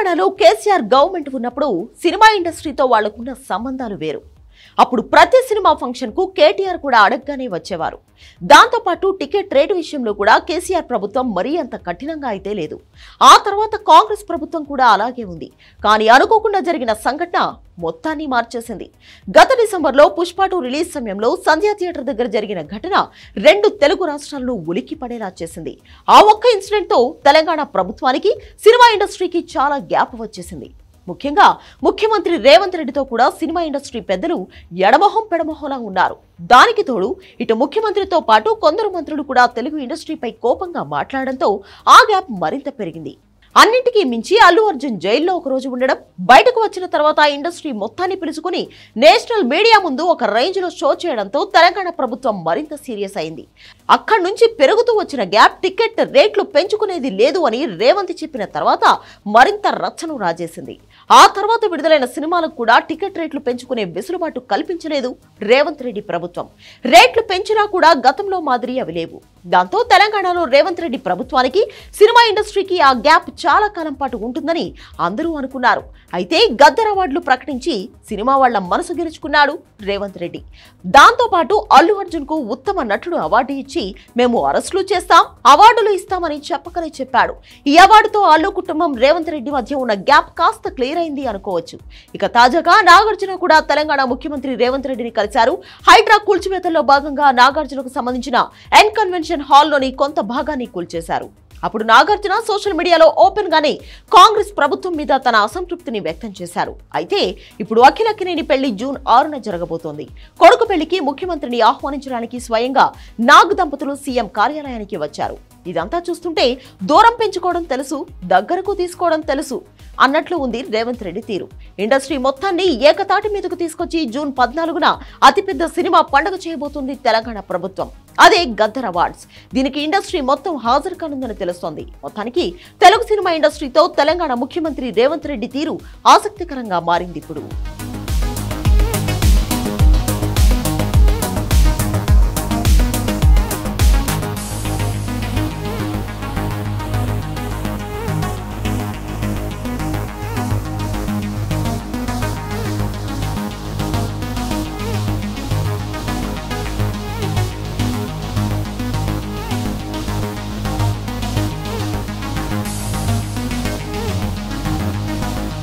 తెలంగాణలో కేసీఆర్ గవర్నమెంట్ ఉన్నప్పుడు సినిమా ఇండస్ట్రీతో వాళ్లకున్న సంబంధాలు వేరు. అప్పుడు ప్రతి సినిమా ఫంక్షన్ కు కేటీఆర్ కూడా అడగగానే వచ్చేవారు. దాంతో పాటు టికెట్ రేటు విషయంలో కూడా కేసీఆర్ ప్రభుత్వం మరీ అంత కఠినంగా అయితే లేదు. ఆ తర్వాత కాంగ్రెస్ ప్రభుత్వం కూడా అలాగే ఉంది. కానీ అనుకోకుండా జరిగిన సంఘటన మొత్తాన్ని మార్చేసింది. గత డిసెంబర్లో పుష్ప 2 రిలీజ్ సమయంలో సంధ్యా థియేటర్ దగ్గర జరిగిన ఘటన 2 తెలుగు రాష్ట్రాలను ఉలిక్కి పడేలా చేసింది. ఆ ఒక్క ఇన్సిడెంట్ తో తెలంగాణ ప్రభుత్వానికి, సినిమా ఇండస్ట్రీకి చాలా గ్యాప్ వచ్చేసింది. ముఖ్యంగా ముఖ్యమంత్రి రేవంత్ రెడ్డితో కూడా సినిమా ఇండస్ట్రీ పెద్దలు ఎడమొహం పెడమొహంలా ఉన్నారు. దానికి తోడు ఇటు ముఖ్యమంత్రితో పాటు కొందరు మంత్రులు కూడా తెలుగు ఇండస్ట్రీపై కోపంగా మాట్లాడడంతో ఆ గ్యాప్ మరింత పెరిగింది. అన్నింటికీ మించి అల్లు అర్జున్ జైల్లో ఒక రోజు ఉండడం, బయటకు వచ్చిన తర్వాత ఇండస్ట్రీ మొత్తాన్ని పిలుచుకుని నేషనల్ మీడియా ముందు ఒక రేంజ్ లో షో చేయడంతో తెలంగాణ ప్రభుత్వం మరింత సీరియస్ అయింది. అక్కడి నుంచి పెరుగుతూ వచ్చిన గ్యాప్ టికెట్ రేట్లు పెంచుకునేది లేదు అని రేవంత్ చెప్పిన తర్వాత మరింత రచ్చను రాజేసింది. ఆ తర్వాత విడుదలైన సినిమాలకు కూడా టికెట్ రేట్లు పెంచుకునే వెసులుబాటు కల్పించలేదు రేవంత్ రెడ్డి ప్రభుత్వం. రేట్లు పెంచినా కూడా గతంలో మాదిరి అవి లేవు. దాంతో తెలంగాణలో రేవంత్ రెడ్డి ప్రభుత్వానికి, సినిమా ఇండస్ట్రీకి ఆ గ్యాప్ చాలా కాలం పాటు ఉంటుందని అందరూ అనుకున్నారు. అయితే గద్దర్ అవార్డులు ప్రకటించి సినిమా వాళ్ల మనసు గెలుచుకున్నాడు రేవంత్ రెడ్డి. దాంతో పాటు అల్లు అర్జున్ కు ఉత్తమ నటుడు అవార్డు ఇచ్చి మేము అరెస్టులు చేస్తాం, అవార్డులు ఇస్తామని చెప్పకనే చెప్పాడు. ఈ అవార్డుతో అల్లు కుటుంబం, రేవంత్ రెడ్డి మధ్య ఉన్న గ్యాప్ కాస్త క్లియర్ అయింది అనుకోవచ్చు. ఇక తాజాగా నాగార్జున కూడా తెలంగాణ ముఖ్యమంత్రి రేవంత్ రెడ్డిని కలిశారు. హైడ్రా కూల్చివేతల్లో భాగంగా నాగార్జునకు సంబంధించిన ఎన్ కన్వెన్షన్ హాల్లోని కొంత భాగాన్ని కూల్చేశారు. అప్పుడు నాగార్జున సోషల్ మీడియాలో ఓపెన్ గానే కాంగ్రెస్ ప్రభుత్వం మీద తన అసంతృప్తిని వ్యక్తం చేశారు. అయితే ఇప్పుడు అఖిల అక్కినేని పెళ్లి జూన్ 6న జరగబోతోంది. కొడుకు పెళ్లికి ముఖ్యమంత్రిని ఆహ్వానించడానికి స్వయంగా నాగ్ దంపతులు సీఎం కార్యాలయానికి వచ్చారు. ఇదంతా చూస్తుంటే దూరం పెంచుకోవడం తెలుసు, దగ్గరకు తీసుకోవడం తెలుసు అన్నట్లు ఉంది రేవంత్ రెడ్డి తీరు. ఇండస్ట్రీ మొత్తాన్ని ఏకతాటి మీదకు తీసుకొచ్చి జూన్ 14న అతిపెద్ద సినిమా పండుగ చేయబోతుంది తెలంగాణ ప్రభుత్వం. అదే గద్దర్ అవార్డ్స్. దీనికి ఇండస్ట్రీ మొత్తం హాజరు కానుందని తెలుస్తోంది. మొత్తానికి తెలుగు సినిమా ఇండస్ట్రీతో తెలంగాణ ముఖ్యమంత్రి రేవంత్ రెడ్డి తీరు ఆసక్తికరంగా మారింది ఇప్పుడు.